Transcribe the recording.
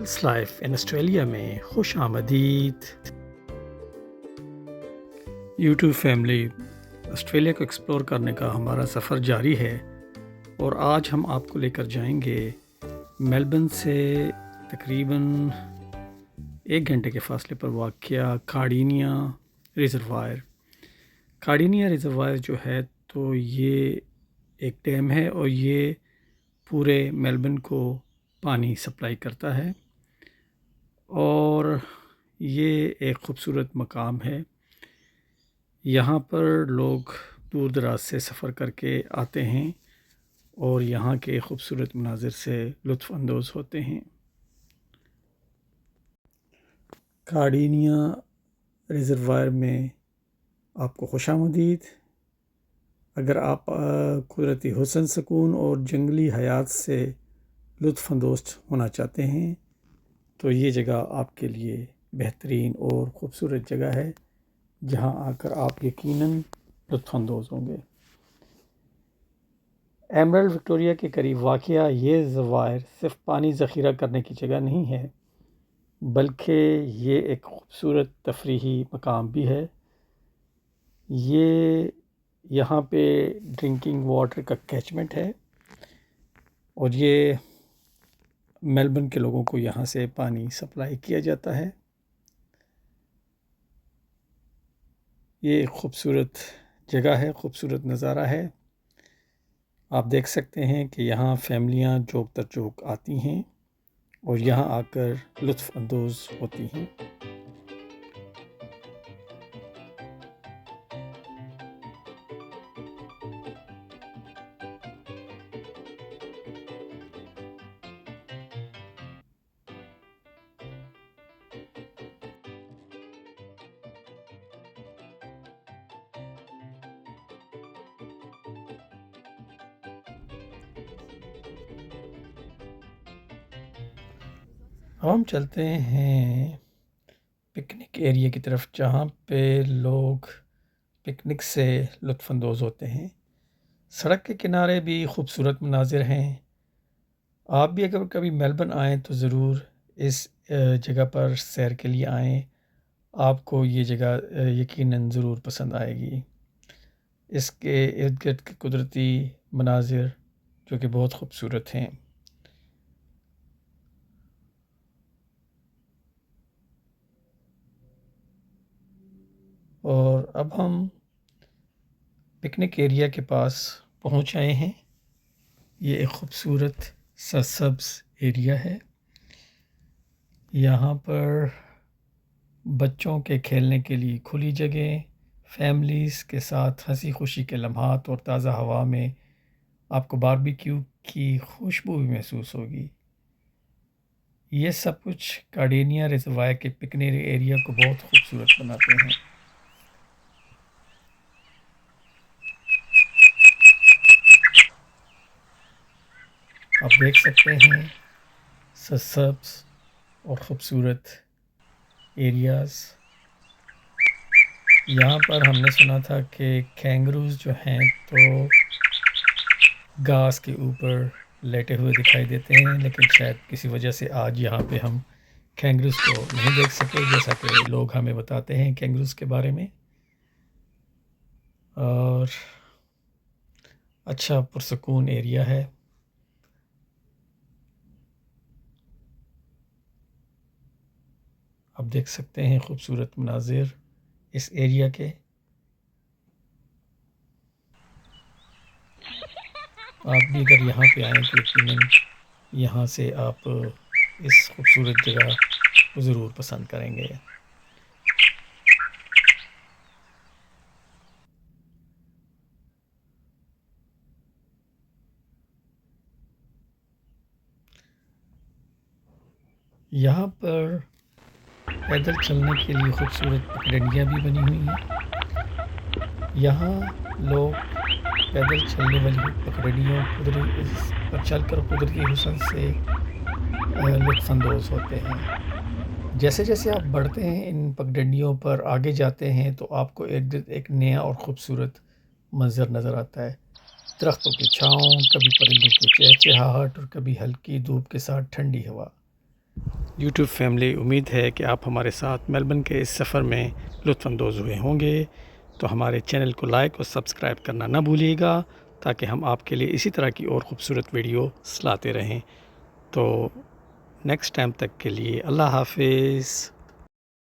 People's life in Australia میں خوش آمدید۔ یوٹیوب فیملی، آسٹریلیا کو ایکسپلور کرنے کا ہمارا سفر جاری ہے اور آج ہم آپ کو لے کر جائیں گے میلبرن سے تقریباً 1 گھنٹے کے فاصلے پر واقع کارڈینیا ریزروائر۔ کارڈینیا ریزروائر جو ہے تو یہ ایک ڈیم ہے اور یہ پورے میلبرن کو پانی سپلائی کرتا ہے اور یہ ایک خوبصورت مقام ہے۔ یہاں پر لوگ دور دراز سے سفر کر کے آتے ہیں اور یہاں کے خوبصورت مناظر سے لطف اندوز ہوتے ہیں۔ کارڈینیا ریزروائر میں آپ کو خوش آمدید۔ اگر آپ قدرتی حسن، سکون اور جنگلی حیات سے لطف اندوز ہونا چاہتے ہیں تو یہ جگہ آپ کے لیے بہترین اور خوبصورت جگہ ہے، جہاں آ کر آپ یقیناً لطف اندوز ہوں گے۔ ایمرلڈ وکٹوریہ کے قریب واقع یہ ریزروائر صرف پانی ذخیرہ کرنے کی جگہ نہیں ہے، بلکہ یہ ایک خوبصورت تفریحی مقام بھی ہے۔ یہاں پہ ڈرنکنگ واٹر کا کیچمنٹ ہے اور یہ میلبرن کے لوگوں کو یہاں سے پانی سپلائی کیا جاتا ہے۔ یہ ایک خوبصورت جگہ ہے، خوبصورت نظارہ ہے۔ آپ دیکھ سکتے ہیں کہ یہاں فیملیاں جوک در جوک آتی ہیں اور یہاں آ کر لطف اندوز ہوتی ہیں۔ ہم چلتے ہیں پکنک ایریا کی طرف، جہاں پہ لوگ پکنک سے لطف اندوز ہوتے ہیں۔ سڑک کے کنارے بھی خوبصورت مناظر ہیں۔ آپ بھی اگر کبھی میلبرن آئیں تو ضرور اس جگہ پر سیر کے لیے آئیں، آپ کو یہ جگہ یقیناً ضرور پسند آئے گی۔ اس کے ارد گرد کے قدرتی مناظر جو کہ بہت خوبصورت ہیں۔ اور اب ہم پکنک ایریا کے پاس پہنچ آئے ہیں۔ یہ ایک خوبصورت سرسبز ایریا ہے۔ یہاں پر بچوں کے کھیلنے کے لیے کھلی جگہ، فیملیز کے ساتھ ہنسی خوشی کے لمحات اور تازہ ہوا میں آپ کو باربیکیو کی خوشبو بھی محسوس ہوگی۔ یہ سب کچھ کارڈینیا ریزروائر کے پکنک ایریا کو بہت خوبصورت بناتے ہیں۔ آپ دیکھ سکتے ہیں سرسبز اور خوبصورت ایریاز۔ یہاں پر ہم نے سنا تھا کہ کینگروز جو ہیں تو گھاس کے اوپر لیٹے ہوئے دکھائی دیتے ہیں، لیکن شاید کسی وجہ سے آج یہاں پہ ہم کینگروز کو نہیں دیکھ سکے، جیسا کہ لوگ ہمیں بتاتے ہیں کینگروز کے بارے میں۔ اور اچھا پرسکون ایریا ہے۔ آپ دیکھ سکتے ہیں خوبصورت مناظر اس ایریا کے۔ آپ بھی اگر یہاں پہ آئیں تو یقیناً یہاں سے آپ اس خوبصورت جگہ کو ضرور پسند کریں گے۔ یہاں پر پیدل چلنے کے لیے خوبصورت پگڈنڈیاں بھی بنی ہوئی ہیں۔ یہاں لوگ پیدل چلنے والی پگڈنڈیوں پر چل کر قدرتی حسن سے لطف اندوز ہوتے ہیں۔ جیسے جیسے آپ بڑھتے ہیں ان پگڈنڈیوں پر آگے جاتے ہیں تو آپ کو ارد گرد ایک نیا اور خوبصورت منظر نظر آتا ہے۔ درختوں کی چھاؤں، کبھی پرندوں کی چہچہاہٹ اور کبھی ہلکی دھوپ کے ساتھ ٹھنڈی ہوا۔ یوٹیوب فیملی، امید ہے کہ آپ ہمارے ساتھ میلبرن کے اس سفر میں لطف اندوز ہوئے ہوں گے، تو ہمارے چینل کو لائک اور سبسکرائب کرنا نہ بھولیے گا تاکہ ہم آپ کے لیے اسی طرح کی اور خوبصورت ویڈیو لاتے رہیں۔ تو نیکسٹ ٹائم تک کے لیے اللہ حافظ۔